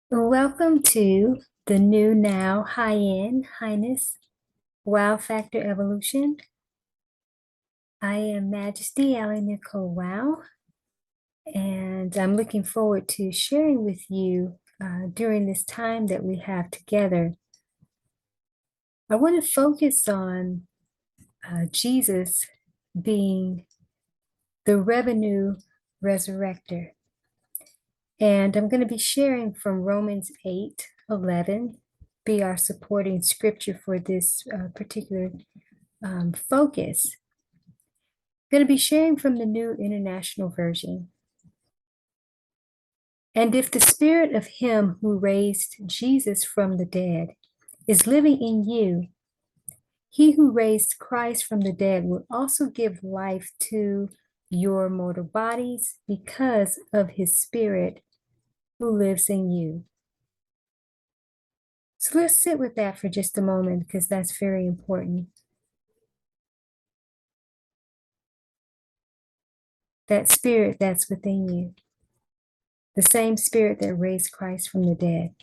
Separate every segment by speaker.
Speaker 1: Welcome to the new now high-end Highness Wow Factor Evolution. I am Majesty AliNICOLE Wow, and I'm looking forward to sharing with you during this time that we have together. I want to focus on Jesus being the Revenue Resurrector. And I'm going to be sharing from Romans 8:11, be our supporting scripture for this particular focus. I'm going to be sharing from the New International Version. And if the spirit of him who raised Jesus from the dead is living in you, he who raised Christ from the dead will also give life to your mortal bodies because of his spirit who lives in you. So let's sit with that for just a moment because that's very important. That spirit that's within you, the same spirit that raised Christ from the dead.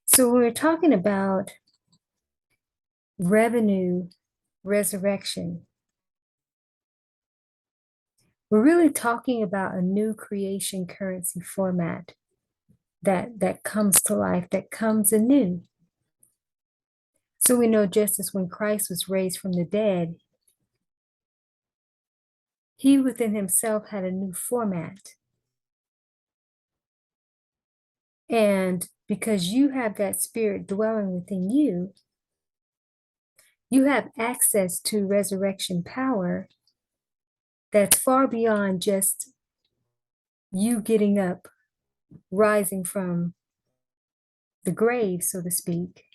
Speaker 1: So when we're talking about revenue resurrection, we're really talking about a new creation currency format that comes to life, that comes anew. So we know just as when Christ was raised from the dead, he within himself had a new format. And because you have that spirit dwelling within you, you have access to resurrection power that's far beyond just you getting up, rising from the grave, so to speak.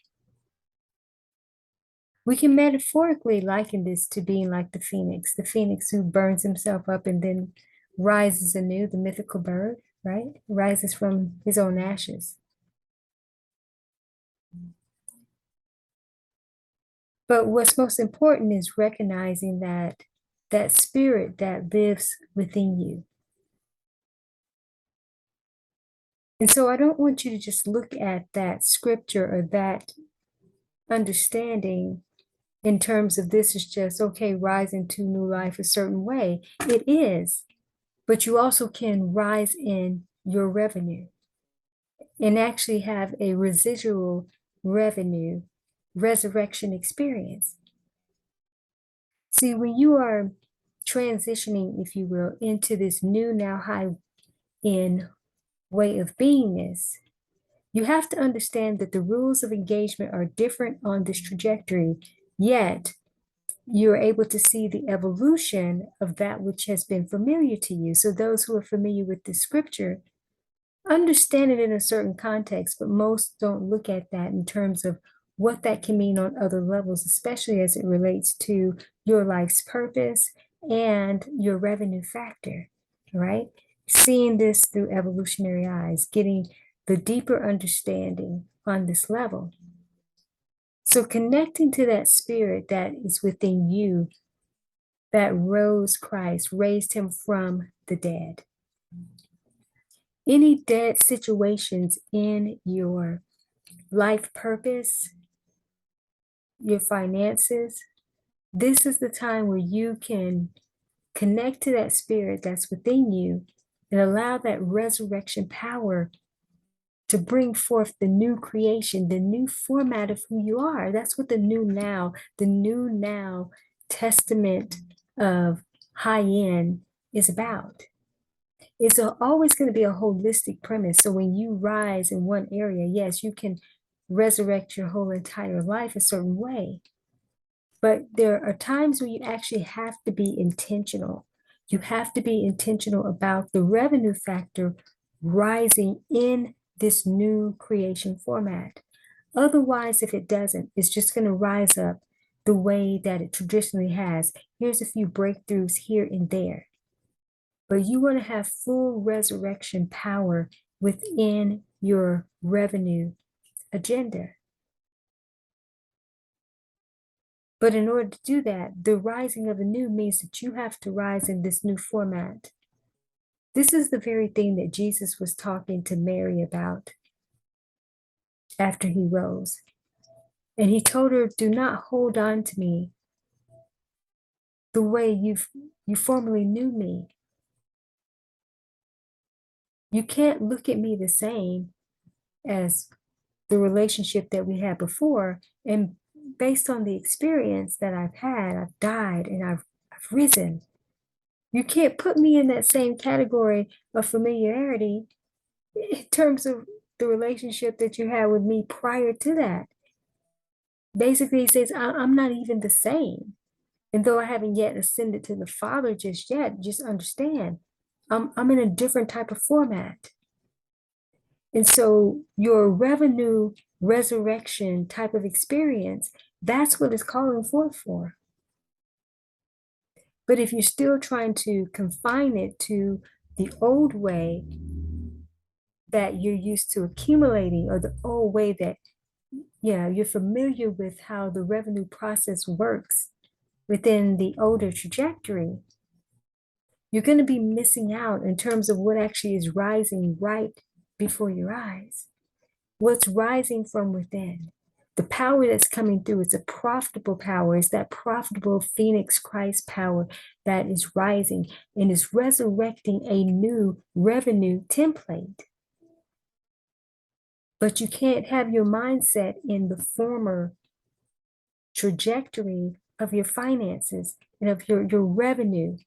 Speaker 1: We can metaphorically liken this to being like the phoenix who burns himself up and then rises anew, the mythical bird, right? Rises from his own ashes. But what's most important is recognizing that spirit that lives within you. And so I don't want you to just look at that scripture or that understanding in terms of this is just, okay, rise into new life a certain way. It is, but you also can rise in your revenue and actually have a residual revenue resurrection experience. See, when you are transitioning, if you will, into this new now high in way of beingness, you have to understand that the rules of engagement are different on this trajectory, yet you're able to see the evolution of that which has been familiar to you. So those who are familiar with the scripture understand it in a certain context, but most don't look at that in terms of what that can mean on other levels, especially as it relates to your life's purpose and your revenue factor, right? Seeing this through evolutionary eyes, getting the deeper understanding on this level. So connecting to that spirit that is within you that rose Christ, raised him from the dead. Any dead situations in your life purpose, your finances, this is the time where you can connect to that spirit that's within you and allow that resurrection power to bring forth the new creation, the new format of who you are. That's what the new now testament of high end is about. It's always going to be a holistic premise. So when you rise in one area, yes, you can resurrect your whole entire life a certain way. But there are times when you actually have to be intentional. You have to be intentional about the revenue factor rising in this new creation format. Otherwise, if it doesn't, it's just going to rise up the way that it traditionally has. Here's a few breakthroughs here and there. But you want to have full resurrection power within your revenue agenda. But in order to do that, the rising of the new means that you have to rise in this new format. This is the very thing that Jesus was talking to Mary about after he rose. And he told her, do not hold on to me the way you formerly knew me. You can't look at me the same as the relationship that we had before. And based on the experience that I've had, I've died and I've risen. You can't put me in that same category of familiarity in terms of the relationship that you had with me prior to that. Basically, he says, I'm not even the same. And though I haven't yet ascended to the Father just yet, just understand, I'm in a different type of format. And so your revenue resurrection type of experience, that's what it's calling forth for. But if you're still trying to confine it to the old way that you're used to accumulating, or the old way that, you're familiar with how the revenue process works within the older trajectory, you're going to be missing out in terms of what actually is rising right before your eyes. What's rising from within. The power that's coming through is a profitable power. It's that profitable Phoenix Christ power that is rising and is resurrecting a new revenue template. But you can't have your mindset in the former trajectory of your finances and of your revenue.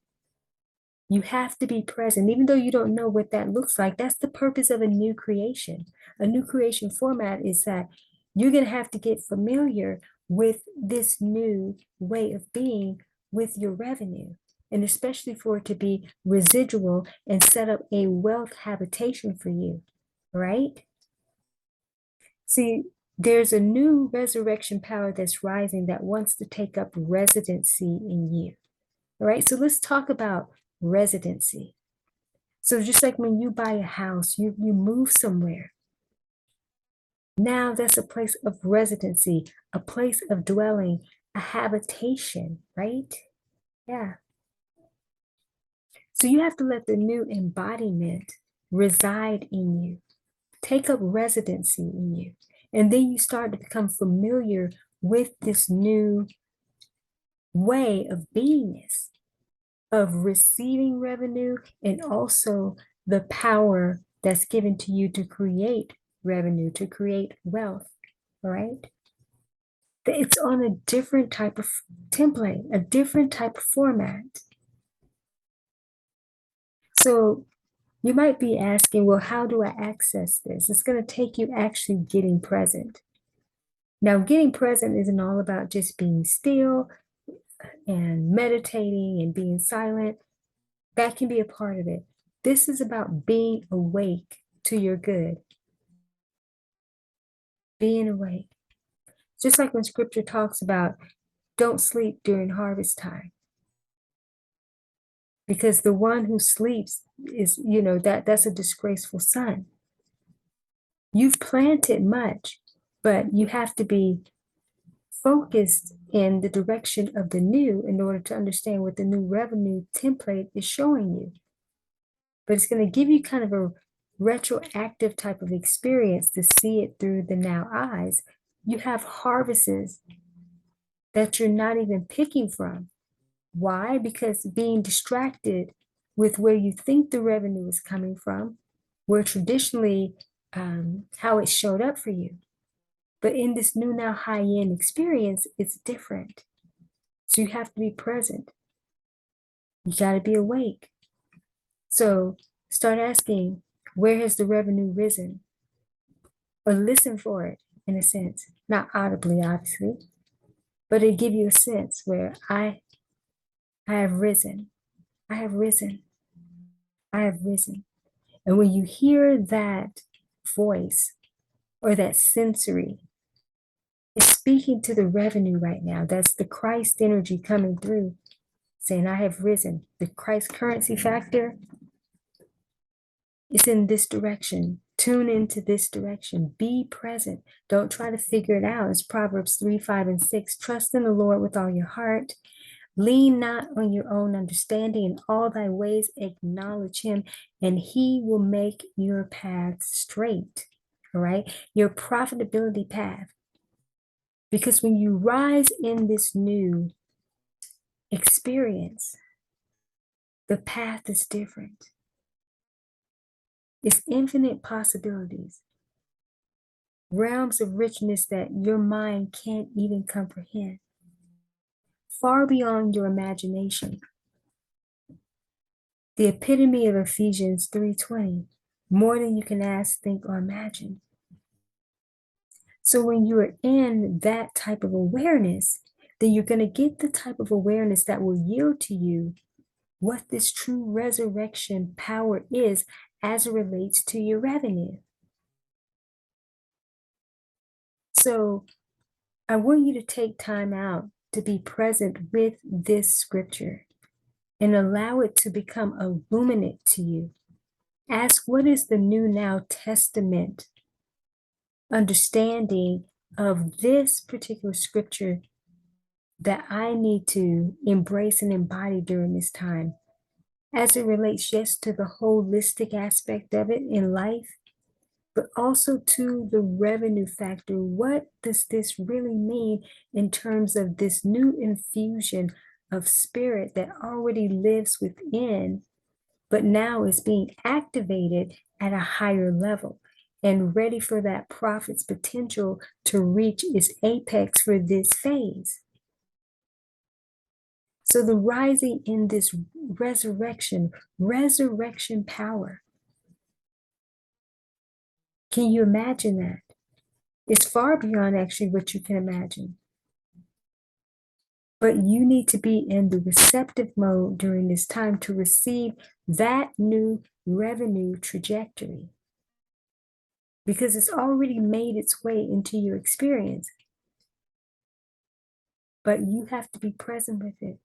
Speaker 1: You have to be present, even though you don't know what that looks like. That's the purpose of a new creation. A new creation format is that you're going to have to get familiar with this new way of being with your revenue, and especially for it to be residual and set up a wealth habitation for you, right? See, there's a new resurrection power that's rising that wants to take up residency in you. All right, so let's talk about residency. So just like when you buy a house, you move somewhere. Now that's a place of residency, a place of dwelling, a habitation, right? Yeah. So you have to let the new embodiment reside in you, take up residency in you. And then you start to become familiar with this new way of beingness, of receiving revenue, and also the power that's given to you to create revenue, to create wealth, right? It's on a different type of template, a different type of format. So you might be asking, well, how do I access this? It's going to take you actually getting present. Now, getting present isn't all about just being still and meditating and being silent. That can be a part of it. This is about being awake to your good. Being awake. Just like when scripture talks about don't sleep during harvest time. Because the one who sleeps is, that's a disgraceful son. You've planted much, but you have to be focused in the direction of the new in order to understand what the new revenue template is showing you. But it's going to give you kind of a retroactive type of experience to see it through the now eyes. You have harvests that you're not even picking from. Why? Because being distracted with where you think the revenue is coming from, where traditionally how it showed up for you. But in this new now high-end experience, it's different. So you have to be present. You got to be awake. So start asking, where has the revenue risen? Or listen for it, in a sense. Not audibly, obviously, but it give you a sense where I have risen. I have risen. I have risen. And when you hear that voice or that sensory, it's speaking to the revenue right now. That's the Christ energy coming through, saying, I have risen. The Christ currency factor is in this direction. Tune into this direction. Be present. Don't try to figure it out. It's Proverbs 3, 5, and 6. Trust in the Lord with all your heart. Lean not on your own understanding, in all thy ways acknowledge him, and he will make your path straight. All right, your profitability path. Because when you rise in this new experience, the path is different. It's infinite possibilities, realms of richness that your mind can't even comprehend, far beyond your imagination. The epitome of Ephesians 3:20, more than you can ask, think, or imagine. So when you're in that type of awareness, then you're going to get the type of awareness that will yield to you what this true resurrection power is as it relates to your revenue. So I want you to take time out to be present with this scripture and allow it to become illuminate to you. Ask, what is the New Now Testament understanding of this particular scripture that I need to embrace and embody during this time, as it relates just to the holistic aspect of it in life, but also to the revenue factor. What does this really mean in terms of this new infusion of spirit that already lives within, but now is being activated at a higher level and ready for that profit's potential to reach its apex for this phase? So the rising in this resurrection power. Can you imagine that? It's far beyond actually what you can imagine. But you need to be in the receptive mode during this time to receive that new revenue trajectory, because it's already made its way into your experience. But you have to be present with it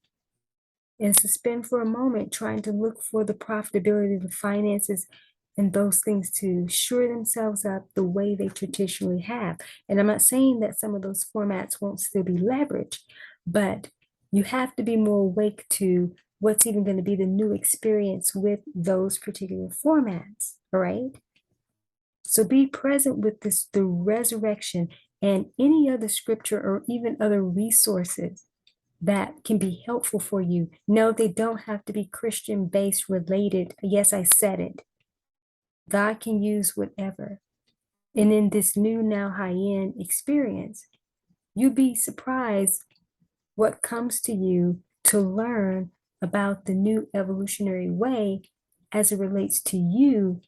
Speaker 1: and suspend for a moment, trying to look for the profitability, the finances, and those things to shore themselves up the way they traditionally have. And I'm not saying that some of those formats won't still be leveraged, but you have to be more awake to what's even going to be the new experience with those particular formats, all right? So be present with this, the resurrection, and any other scripture or even other resources that can be helpful for you. No, they don't have to be Christian-based related. Yes, I said it. God can use whatever. And in this new now high-end experience, you'd be surprised what comes to you to learn about the new evolutionary way as it relates to you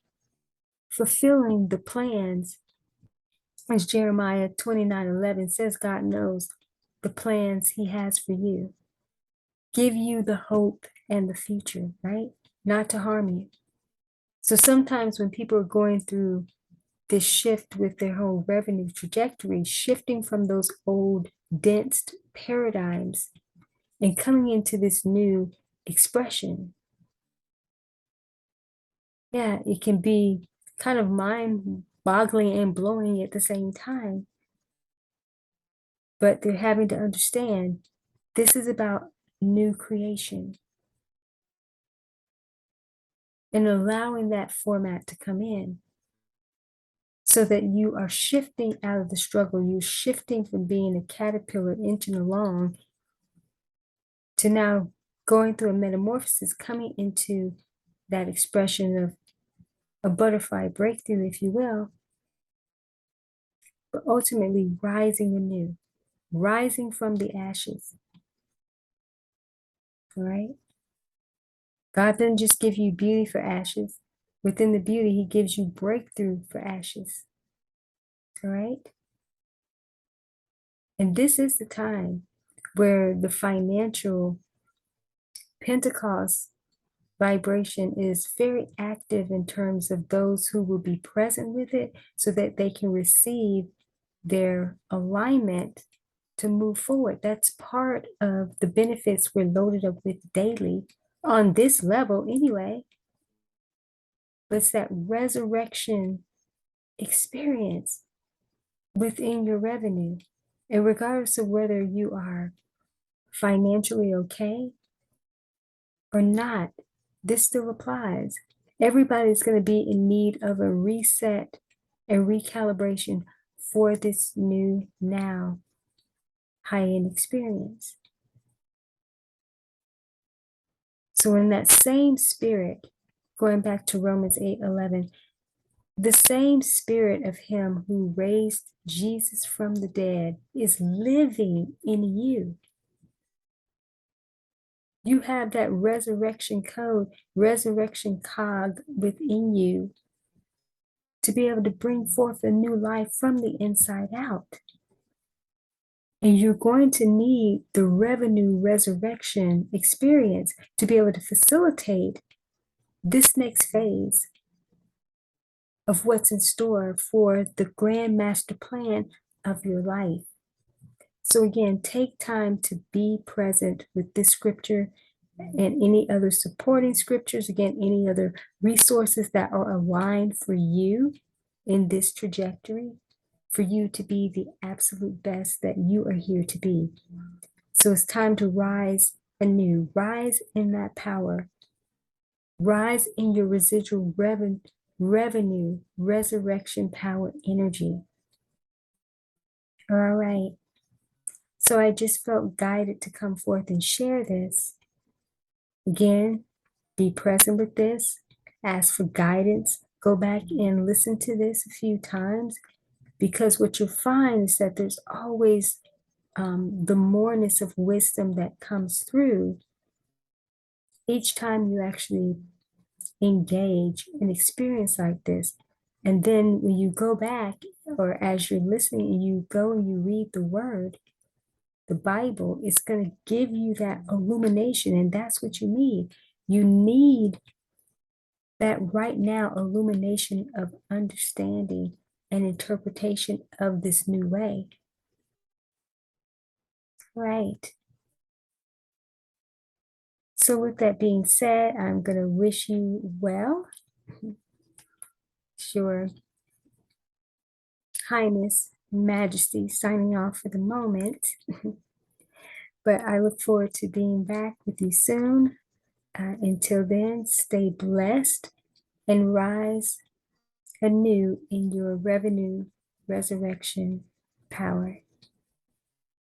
Speaker 1: fulfilling the plans. As Jeremiah 29:11 says, God knows the plans he has for you. Give you the hope and the future, right? Not to harm you. So sometimes when people are going through this shift with their whole revenue trajectory, shifting from those old dense paradigms and coming into this new expression, yeah, it can be kind of mind-boggling and blowing at the same time. But they're having to understand this is about new creation and allowing that format to come in so that you are shifting out of the struggle. You're shifting from being a caterpillar inching along to now going through a metamorphosis, coming into that expression of a butterfly breakthrough, if you will, but ultimately rising anew, rising from the ashes. All right? God doesn't just give you beauty for ashes. Within the beauty, he gives you breakthrough for ashes. All right? And this is the time where the financial Pentecost vibration is very active in terms of those who will be present with it so that they can receive their alignment to move forward. That's part of the benefits we're loaded up with daily on this level anyway. But it's that resurrection experience within your revenue. And regardless of whether you are financially okay or not, this still applies. Everybody's going to be in need of a reset and recalibration for this new now high-end experience. So in that same spirit, going back to Romans 8:11, the same spirit of him who raised Jesus from the dead is living in you. You have that resurrection code, resurrection cog within you to be able to bring forth a new life from the inside out. And you're going to need the revenue resurrection experience to be able to facilitate this next phase of what's in store for the grand master plan of your life. So again, take time to be present with this scripture and any other supporting scriptures, again, any other resources that are aligned for you in this trajectory, for you to be the absolute best that you are here to be. So it's time to rise anew, rise in that power, rise in your residual revenue, resurrection power energy. All right. So I just felt guided to come forth and share this. Again, be present with this, ask for guidance, go back and listen to this a few times, because what you'll find is that there's always the moreness of wisdom that comes through each time you actually engage an experience like this. And then when you go back, or as you're listening and you go and you read the word, the Bible is going to give you that illumination, and that's what you need. You need that right now illumination of understanding and interpretation of this new way. Right. So with that being said, I'm going to wish you well. Sure. Highness, Majesty, signing off for the moment. But I look forward to being back with you soon. Until then, stay blessed and rise anew in your revenue resurrection power.